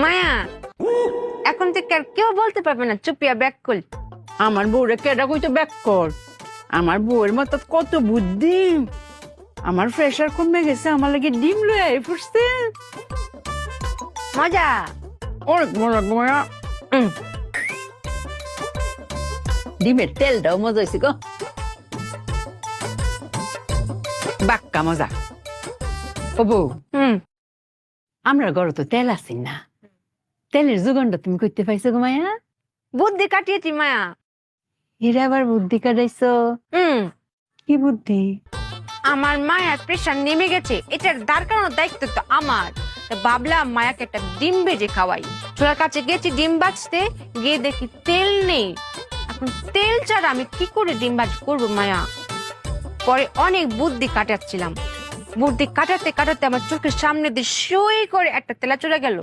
মায়া এখন থেকে আর কেউ বলতে পারবে না চুপিয়া ব্যাক কল। আমার বউরে কেডা কইতো ব্যাক কর। আমার বউয়ের মতো কত বুদ্ধি। আমার প্রেশার কমে গেছে, আমার লাগে ডিম লয়ে আই পড়ছে। মজা। অনেক মজা মজা। ডিমের তেলটাও মজা হয়েছে গো, বাক্কা মজা। ও বউ, আমরা ঘরে তো তেল আছি না, তেলের যোগানটা তুমি করতে পাইছো গো মায়া? বুদ্ধি কাটিয়েছি মায়া। এর আবার বুদ্ধি কাটাইছো? কি বুদ্ধি? আমার মায়ার প্রেশার নেমে গেছে, এটার দাঁড় করানোর দায়িত্ব তো আমার। ভাবলাম মায়াকে একটা ডিম ভেজে খাওয়াই। চোরার কাছে গেছি ডিম ভাজতে, গিয়ে দেখি তেল নেই। এখন তেল ছাড়া আমি কি করে ডিম ভাজ করবো মায়া? পরে অনেক বুদ্ধি কাটাচ্ছিলাম, বুদ্ধি কাটাতে কাটাতে আমার চোখের সামনে দিয়ে সই করে একটা তেলা চলে গেল।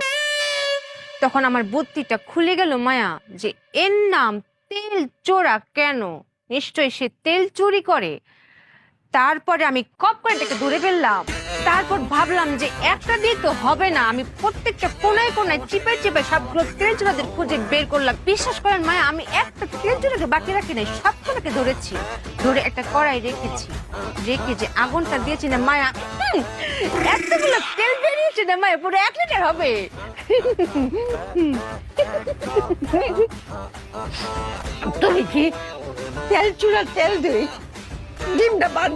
তখন আমার বুদ্ধিটা খুলে গেল মায়া, যে এর নাম তেল চোরা কেন, নিশ্চয়ই সে তেল চুরি করে। তারপরে আমি কপ করে তাকে ধরে ফেললাম। তারপর ভাবলাম যে একটা দিয়ে তো হবে না, আমি প্রত্যেকটা কোনায় কোনায় চিপে চিপে সবগুলো তেল চোরাদের খুঁজে বের করলাম। বিশ্বাস করেন মায়া, আমি একটা তেল চোরাকে বাকি রাখি নাই, সবগুলোকে ধরেছি। ধরে একটা কড়াই রেখেছি, রেখে যে আগুনটা দিয়েছি না মায়া, এতগুলো তেল বেরিয়েছে না মায়া, পুরো 1 লিটার হবে। তুই কি তেল চুরা তেল দিই ডিমটা বাদ